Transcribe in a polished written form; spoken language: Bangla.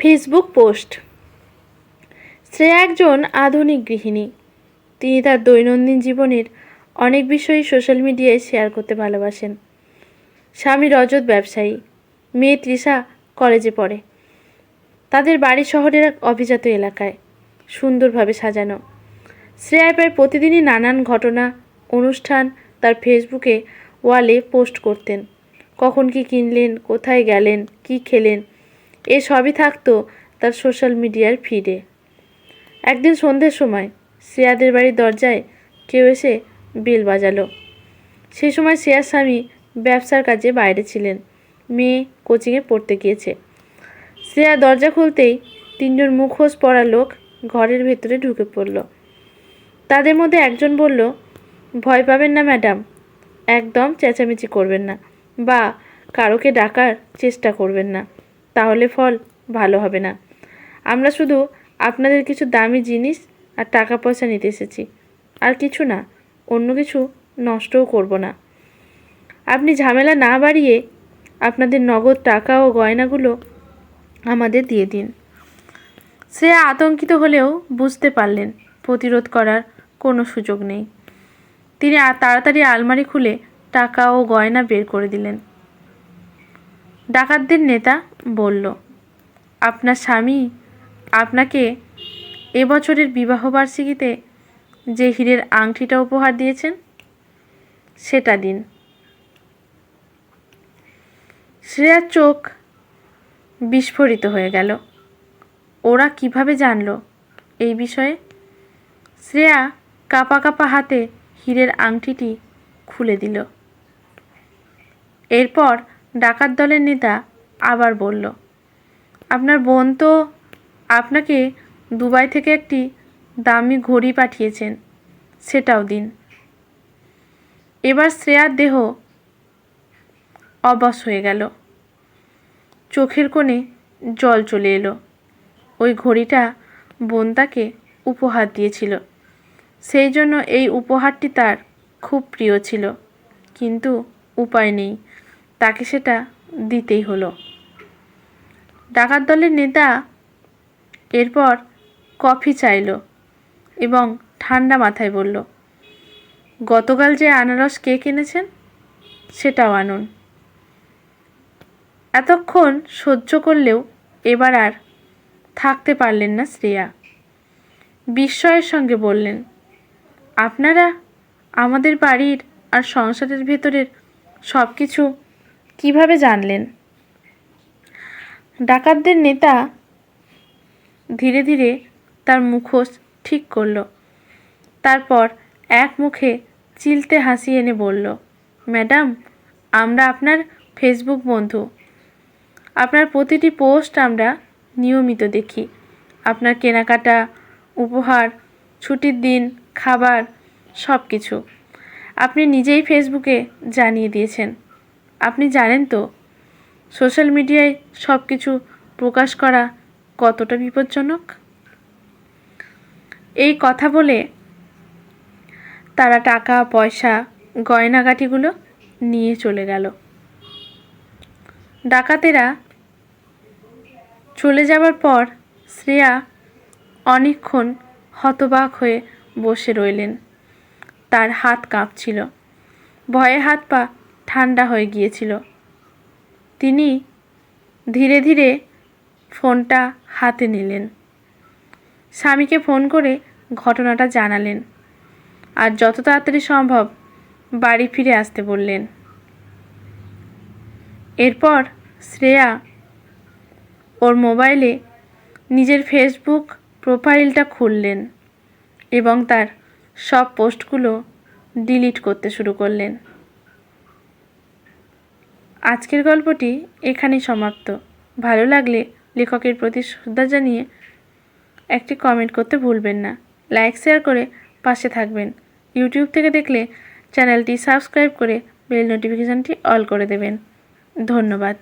Facebook post. শ্রেয়া একজন আধুনিক গৃহিণী। তিনি তার দৈনন্দিন জীবনের অনেক বিষয়ই সোশ্যাল মিডিয়ায় শেয়ার করতে ভালোবাসেন। স্বামী রজত ব্যবসায়ী, মেয়ে তৃষা কলেজে পড়ে। তাদের বাড়ি শহরের এক অভিজাত এলাকায়, সুন্দরভাবে সাজানো। শ্রেয়া প্রায় প্রতিদিনই নানান ঘটনা, অনুষ্ঠান তার ফেসবুকে ওয়ালে পোস্ট করতেন। কখন কি কিনলেন, কোথায় গেলেন, কি খেলেন, এসবই থাকতো তার সোশ্যাল মিডিয়ার ফিডে। একদিন সন্ধ্যের সময় শ্রেয়াদের বাড়ির দরজায় কেউ এসে বেল বাজালো। সেই সময় শ্রেয়ার স্বামী ব্যবসার কাজে বাইরে ছিলেন, মেয়ে কোচিংয়ে পড়তে গিয়েছে। শ্রেয়া দরজা খুলতেই তিনজন মুখোশ পরা লোক ঘরের ভেতরে ঢুকে পড়ল। তাদের মধ্যে একজন বলল, ভয় পাবেন না ম্যাডাম, একদম চেঁচামেচি করবেন না বা কারোকে ডাকার চেষ্টা করবেন না, তাহলে ফল ভালো হবে না। আমরা শুধু আপনাদের কিছু দামি জিনিস আর টাকা পয়সা নিতে এসেছি, আর কিছু না, অন্য কিছু নষ্টও করব না। আপনি ঝামেলা না বাড়িয়ে আপনাদের নগদ টাকা ও গয়নাগুলো আমাদের দিয়ে দিন। শ্রেয়া আতঙ্কিত হলেও বুঝতে পারলেন প্রতিরোধ করার কোনো সুযোগ নেই। তিনি তাড়াতাড়ি আলমারি খুলে টাকা ও গয়না বের করে দিলেন। ডাকাতদের নেতা বলল, আপনার স্বামী আপনাকে এবছরের বিবাহবার্ষিকীতে যে হীরের আংটিটা উপহার দিয়েছেন সেটা দিন। শ্রেয়ার চোখ বিস্ফোরিত হয়ে গেল। ওরা কিভাবে জানলো এই বিষয়ে? শ্রেয়া কাঁপা কাঁপা হাতে হীরের আংটিটি খুলে দিল। এরপর ডাকাত দলের নেতা আবার বলল, আপনার বোন তো আপনাকে দুবাই থেকে একটি দামি ঘড়ি পাঠিয়েছেন, সেটাও দিন। এবার শ্রেয়ার দেহ অবশ হয়ে গেল, চোখের কোণে জল চলে এলো। ওই ঘড়িটা বোন তাকে উপহার দিয়েছিল, সেই জন্য এই উপহারটি তার খুব প্রিয় ছিল, কিন্তু উপায় নেই, তাকে সেটা দিতেই হলো। ডাকাত দলের নেতা এরপর কফি চাইল এবং ঠান্ডা মাথায় বলল, গতকাল যে আনারস কেক এনেছেন সেটাও আনুন। এতক্ষণ সহ্য করলেও এবার আর থাকতে পারলেন না শ্রেয়া। বিস্ময়ের সঙ্গে বললেন, আপনারা আমাদের বাড়ির আর সংসারের ভেতরের সব কিছু কীভাবে জানলেন? ডাকাতদের নেতা ধীরে ধীরে তার মুখোশ ঠিক করল। তারপর এক মুখে চিলতে হাসি এনে বলল, ম্যাডাম, আমরা আপনার ফেসবুক বন্ধু। আপনার প্রতিটি পোস্ট আমরা নিয়মিত দেখি। আপনার কেনাকাটা, উপহার, ছুটির দিন, খাবার, সব কিছু আপনি নিজেই ফেসবুকে জানিয়ে দিয়েছেন। আপনি জানেন তো সোশ্যাল মিডিয়ায় সব কিছু প্রকাশ করা কতটা বিপজ্জনক? এই কথা বলে তারা টাকা পয়সা, গয়নাগাটিগুলো নিয়ে চলে গেল। ডাকাতেরা চলে যাবার পর শ্রেয়া অনেকক্ষণ হতবাক হয়ে বসে রইলেন। তার হাত কাঁপছিল, ভয়ে হাত পা ঠান্ডা হয়ে গিয়েছিল। তিনি ধীরে ধীরে ফোনটা হাতে নিলেন, স্বামীকে ফোন করে ঘটনাটা জানালেন আর যত তাড়াতাড়ি সম্ভব বাড়ি ফিরে আসতে বললেন। এরপর শ্রেয়া ওর মোবাইলে নিজের ফেসবুক প্রোফাইলটা খুললেন এবং তার সব পোস্টগুলো ডিলিট করতে শুরু করলেন। আজকের গল্পটি এখানেই সমাপ্ত। ভালো লাগলে লেখকের প্রতি শ্রদ্ধা জানিয়ে একটি কমেন্ট করতে ভুলবেন না। লাইক শেয়ার করে পাশে থাকবেন। ইউটিউব থেকে দেখলে চ্যানেলটি সাবস্ক্রাইব করে বেল নোটিফিকেশানটি অল করে দেবেন। ধন্যবাদ।